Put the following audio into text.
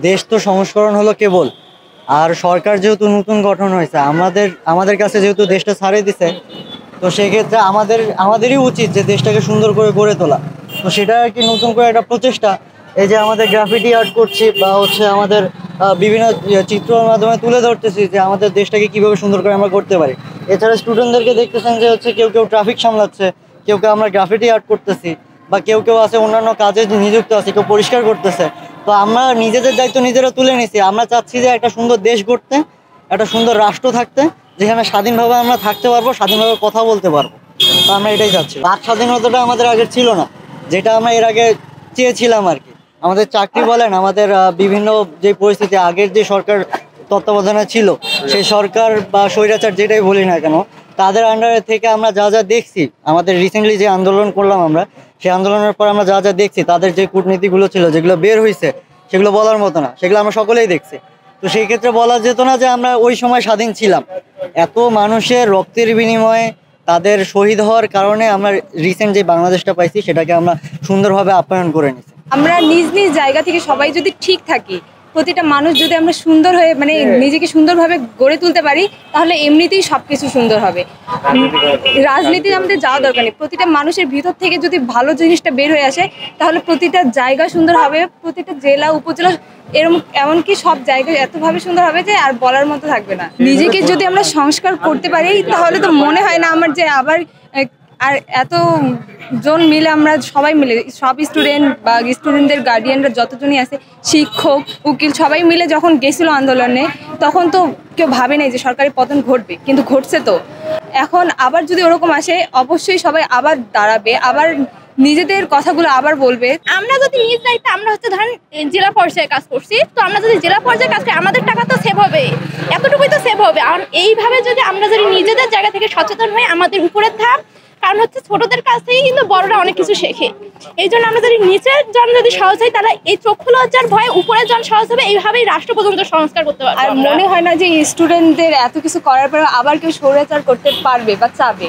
দেশ তো সংস্করণ হলো কেবল, আর সরকার যেহেতু নতুন গঠন হয়েছে, আমাদের কাছে যেহেতু দেশটা ছাড়িয়ে দিছে, তো সেক্ষেত্রে আমাদেরই উচিত যে দেশটাকে সুন্দর করে গড়ে তোলা। তো সেটা আর কি নতুন করে একটা প্রচেষ্টা। এই যে আমাদের গ্রাফিটি আর্ট করছি বা হচ্ছে আমাদের বিভিন্ন চিত্রের মাধ্যমে তুলে ধরতেছি যে আমাদের দেশটাকে কিভাবে সুন্দর করে আমরা করতে পারি। এছাড়া স্টুডেন্টদেরকে দেখতেছেন যে হচ্ছে কেউ কেউ ট্রাফিক সামলাচ্ছে, কেউ কেউ আমরা গ্রাফিটি আর্ট করতেছি, বা কেউ কেউ আছে অন্যান্য কাজে নিযুক্ত আছে, কেউ পরিষ্কার করতেছে। তো আমরা নিজেদের দায়িত্ব নিজেরা তুলে নিছি। আমরা চাচ্ছি যে একটা সুন্দর দেশ গড়তে, একটা সুন্দর রাষ্ট্র থাকতে, যেখানে স্বাধীনভাবে আমরা থাকতে পারবো, স্বাধীনভাবে কথা বলতে পারবো। তো আমরা এটাই চাচ্ছি। বাক স্বাধীনতাটা আমাদের আগে ছিল না, যেটা আমরা এর আগে চেয়েছিলাম আর কি। আমাদের চাকরি বলেন, আমাদের বিভিন্ন যে পরিস্থিতি, আগের যে সরকার তত্ত্বাবধানে ছিল, সেই সরকার বা স্বৈরাচার যেটাই বলি না কেন, তাদের আন্ডারে থেকে আমরা যা যা দেখছি, আমাদের রিসেন্টলি যে আন্দোলন করলাম আমরা, সেই আন্দোলনের পর আমরা যা যা দেখছি, তাদের যে কূটনীতিগুলো ছিল, যেগুলো বের হয়েছে, সেগুলো বলার মতো না, সেগুলো আমরা সকলেই দেখছি। তো সেই ক্ষেত্রে বলা যেত না যে আমরা ওই সময় স্বাধীন ছিলাম। এত মানুষের রক্তের বিনিময়ে, তাদের শহীদ হওয়ার কারণে আমরা রিসেন্ট যে বাংলাদেশটা পাইছি, সেটাকে আমরা সুন্দরভাবে আপ্যায়ন করে নিছি। আমরা নিজ নিজ জায়গা থেকে সবাই যদি ঠিক থাকি, প্রতিটা মানুষ যদি আমরা সুন্দর হয়ে মানে নিজেকে সুন্দরভাবে গড়ে তুলতে পারি, তাহলে এমনিতেই সব কিছু সুন্দর হবে। রাজনীতির আমাদের যাওয়া দরকার নেই, প্রতিটা মানুষের ভিতর থেকে যদি ভালো জিনিসটা বের হয়ে আসে, তাহলে প্রতিটা জায়গা সুন্দর হবে, প্রতিটা জেলা উপজেলা এমনকি সব জায়গায় এতভাবে সুন্দর হবে যে আর বলার মতো থাকবে না। নিজেকে যদি আমরা সংস্কার করতে পারি, তাহলে তো মনে হয় না আমার যে আবার আর এত জন মিলে, আমরা সবাই মিলে, সব স্টুডেন্ট বা স্টুডেন্টদের গার্ডিয়ানরা যতজনই আছে, শিক্ষক, উকিল, সবাই মিলে যখন গেছিল আন্দোলনে, তখন তো কেউ ভাবে নাই যে সরকারি পতন ঘটবে, কিন্তু ঘটছে। তো এখন আবার যদি ওরকম আসে, অবশ্যই সবাই আবার দাঁড়াবে, আবার নিজেদের কথাগুলো আবার বলবে। আমরা যদি নিজ দায়িত্বে, আমরা হচ্ছে ধরেন জেলা পর্যায়ে কাজ করছি, তো আমরা যদি জেলা পর্যায়ে কাজ করি, আমাদের টাকা তো সেভ হবে, এতটুকুই তো সেভ হবে। আর এইভাবে যদি আমরা নিজেদের জায়গা থেকে সচেতন হই, আমাদের উপরের ধাপ, কারণ হচ্ছে ছোটদের কাছ থেকেই কিন্তু বড়রা অনেক কিছু শেখে। এই জন্য আমরা যদি নিচের জন যদি সহজ হয়, তাহলে এই চক্ষু লজ্জার ভয়ে উপরের জন সহজ হবে। এইভাবেই রাষ্ট্র পর্যন্ত সংস্কার করতে পারবে। আর মনে হয় না যে স্টুডেন্টদের এত কিছু করার পরে আবার কেউ স্বৈরাচার করতে পারবে বা চাবে।